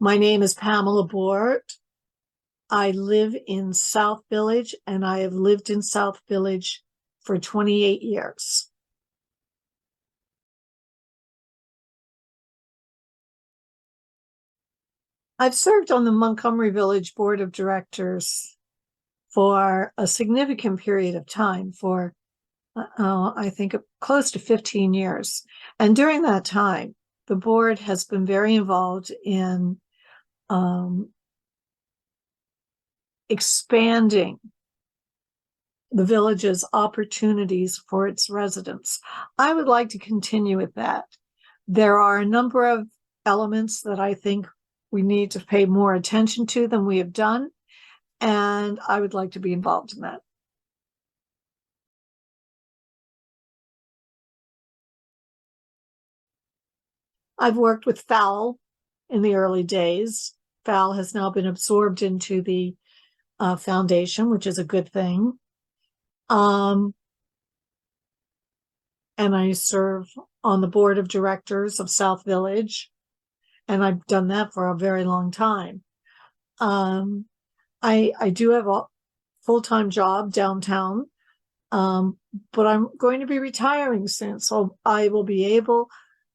My name is Pamela Bort. I live in South Village, and I have lived in South Village for 28 years. I've served on the Montgomery Village Board of Directors for a significant period of time, for I think close to 15 years. And during that time, the board has been very involved in expanding the village's opportunities for its residents. I would like to continue with that. There are a number of elements that I think we need to pay more attention to than we have done, and I would like to be involved in that. I've worked with FOWL in the early days. FOWL has now been absorbed into the foundation, which is a good thing. And I serve on the board of directors of South Village, and I've done that for a very long time. I do have a full-time job downtown, but I'm going to be retiring soon, so I will be able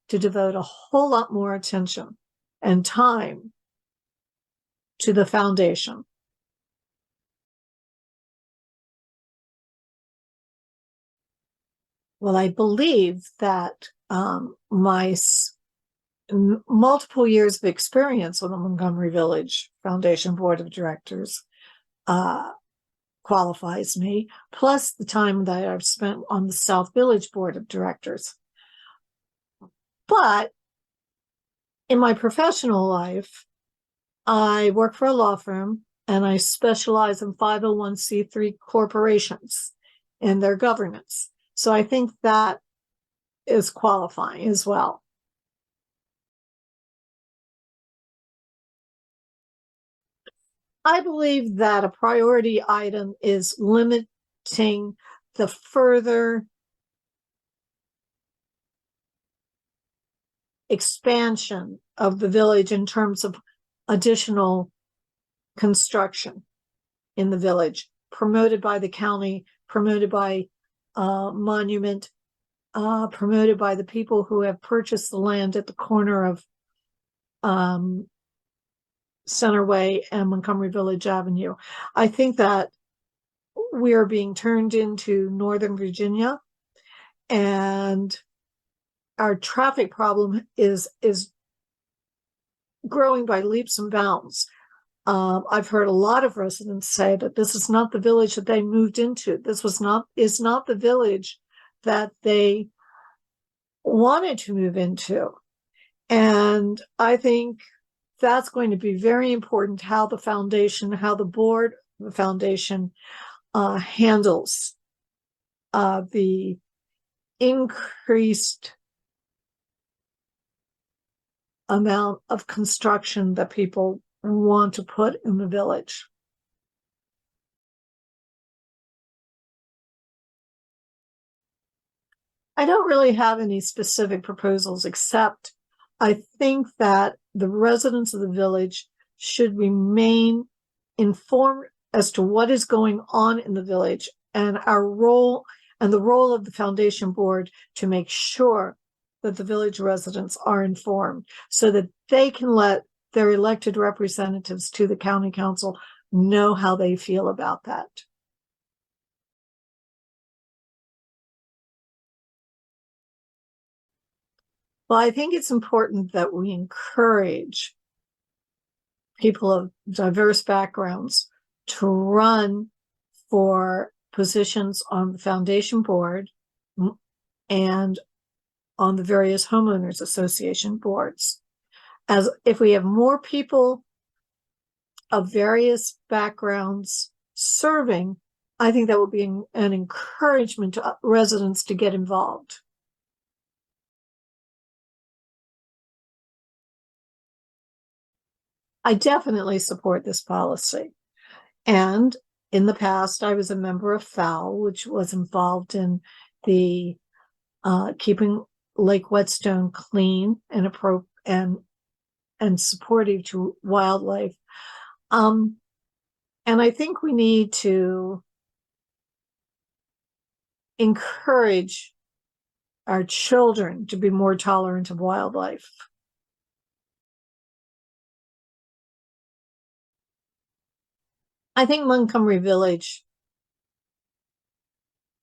to devote a whole lot more attention and time to the foundation. Well, I believe that my multiple years of experience on the Montgomery Village Foundation Board of Directors qualifies me, plus the time that I've spent on the South Village Board of Directors. But in my professional life, I work for a law firm, and I specialize in 501c3 corporations and their governance. So I think that is qualifying as well. I believe that a priority item is limiting the further expansion of the village in terms of additional construction in the village, promoted by the county, promoted by Monument, promoted by the people who have purchased the land at the corner of Centerway and Montgomery Village Avenue. I think that we are being turned into Northern Virginia, and our traffic problem is growing by leaps and bounds. I've heard a lot of residents say that this is not the village that they moved into. This is not the village that they wanted to move into. And I think that's going to be very important, how the foundation, how the board, the foundation handles the increased amount of construction that people want to put in the village. I don't really have any specific proposals, except I think that the residents of the village should remain informed as to what is going on in the village, and our role and the role of the foundation board to make sure that the village residents are informed, so that they can let their elected representatives to the county council know how they feel about that. Well, I think it's important that we encourage people of diverse backgrounds to run for positions on the foundation board and on the various homeowners association boards. As if we have more people of various backgrounds serving, I think that will be an encouragement to residents to get involved. I definitely support this policy. And in the past, I was a member of FOWL, which was involved in the keeping Lake Whetstone clean and and supportive to wildlife. And I think we need to encourage our children to be more tolerant of wildlife. I think Montgomery Village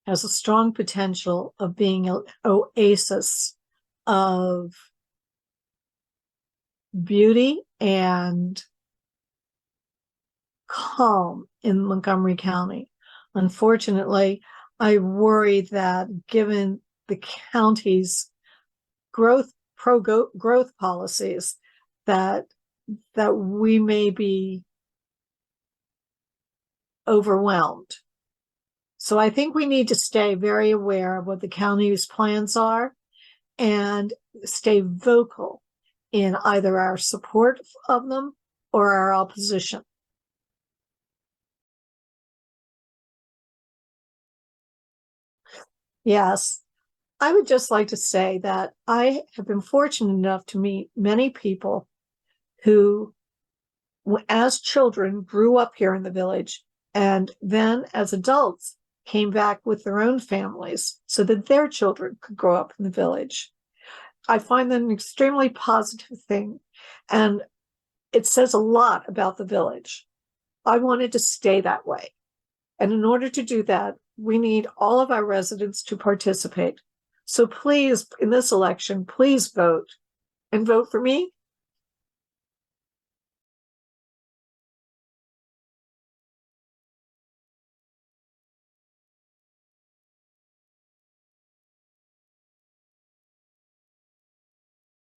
has a strong potential of being an oasis of beauty and calm in Montgomery County. Unfortunately, I worry that given the county's growth policies, that we may be overwhelmed. So I think we need to stay very aware of what the county's plans are and stay vocal in either our support of them or our opposition. Yes, I would just like to say that I have been fortunate enough to meet many people who, as children, grew up here in the village, and then as adults came back with their own families so that their children could grow up in the village. I find that an extremely positive thing, and it says a lot about the village. I wanted to stay that way. And in order to do that, we need all of our residents to participate. So please, in this election, please vote and vote for me